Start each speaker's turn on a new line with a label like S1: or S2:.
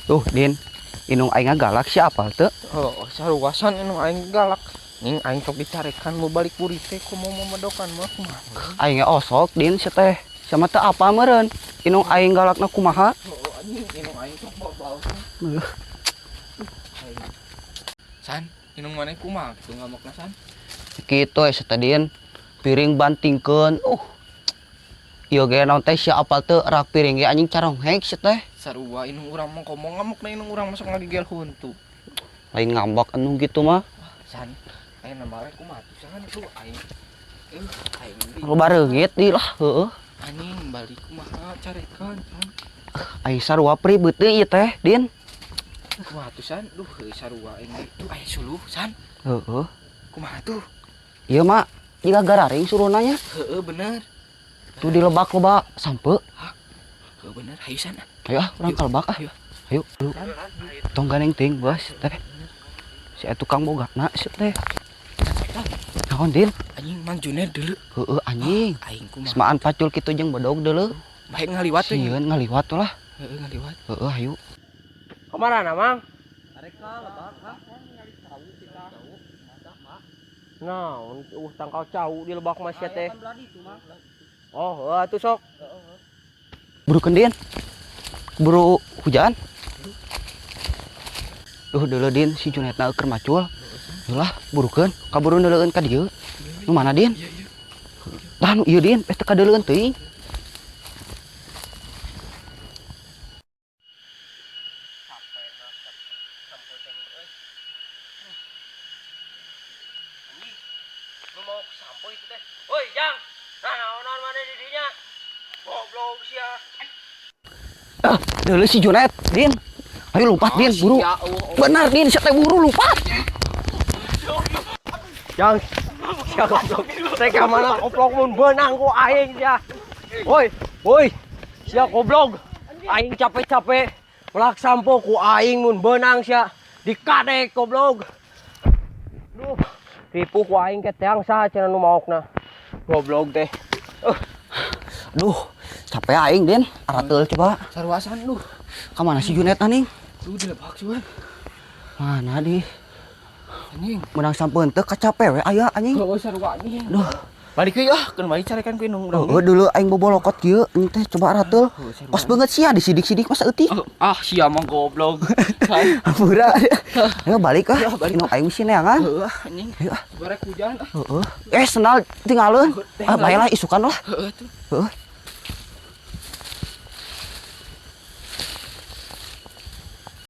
S1: Tuh, Din. Inung aing galak siapa tuh?
S2: Oh, saruasan anu aing galak. Ning aing sok dicarekan mau balik buri teh kumaha memedokan mah kumaha.
S1: Aing osok Din si teh. Sama teu apa meureun? Inung aing galakna kumaha?
S2: Oh, anjing inung aing sok bau-bau. San, inung maneh kumaha kitu ngamokna san?
S1: Kitu eta teh Din. Piring bantingkeun. Ieu ge naon teh sia apal teu rak piring ge anjing carongek si teh.
S2: Sarua inung urang mah ngomong ngamukna inung urang masuk ngagigel huntu.
S1: Lain ngambak anu gitu mah.
S2: San, aing nambah kumaha tuh san tuh aing. Aing
S1: Loba reungit di lah, heueuh.
S2: anjing balik kumaha carekan san.
S1: Aing sarua pribeuh teh ieu teh, Din.
S2: Kumaha tuh san? Duh, sarua aing tuh aya suluh san.
S1: Heeh.
S2: Kumaha tuh?
S1: Ieu mah jiga gararing suruh nanya.
S2: Heeh bener.
S1: Tuh di lebak loba sampe.
S2: Heeh bener, hayu san.
S1: Ayo urang ka lebak ah.
S2: Ayo.
S1: Ayo, ayo. Tong ganeng ting, Bos, teh. Si tukang bogana si teh. Naon, Din?
S2: Anjing Mang Junet deuleu.
S1: Heeh, anjing.
S2: Aing kumaha?
S1: Semaan pacul kitu jeung bodog deuleu.
S2: Baik ngaliwat teh.
S1: Sieun ngaliwat lah.
S2: Heeh ngaliwat.
S1: Heeh, ayo.
S2: Kamarana, Mang?
S1: Arek ka lebak, ha?
S2: Nah, tangkal cau di lebak mas ya teh. Oh, atuh sok.
S1: Burukeun, Din. Buru hujan. Deuleu Din si Junetna keur macul. Lah, burukeun, kaburu deuleueun ka dieu. Nu mana, Din? Tahan ieu, Din, teh ka deuleueun teuing.
S2: Woi, Jang. Nah, naon mana di dinya? Goblok sia.
S1: Deuleu si Junet, Din. Ayo lompat, Din, buru. Benar, Din, saya teh buru lompat.
S2: Jang. Sia goblok. Teh ka mana goblok mun beunang ku aing sia. Woi, woi. Sia goblok. Aing capek-capek melak sampo ku aing mun beunang sia. Dikadek goblok. Duh, tipu ku aing ke teang saha cenah nu maokna. Goblok teh.
S1: Duh, capek aing, Din. Arateul coba.
S2: Sarwasan duh.
S1: Ka mana si Junet anjing?
S2: Duh di lebak cuman.
S1: Mana di?
S2: Anjing.
S1: Menang sampeun teu kacape we aya anjing.
S2: Heueuh sarua anjing.
S1: Duh,
S2: Balik ke ya, kan balik carekan ku inung urang.
S1: heueuh dulu aing bobolokot kieu, teh coba arateul. Pas beungeut sia disidik-sidik masa eutik.
S2: Ah, sia mah goblok.
S1: Ampura. Ayo balik ah. Inung aing misi neangan.
S2: Heueuh anjing.
S1: Ayo ah.
S2: Barek hujan ah.
S1: Heeh. Senal tinggalin. Ah, baiklah isukan lah.
S2: Heeh tuh.
S1: Heeh.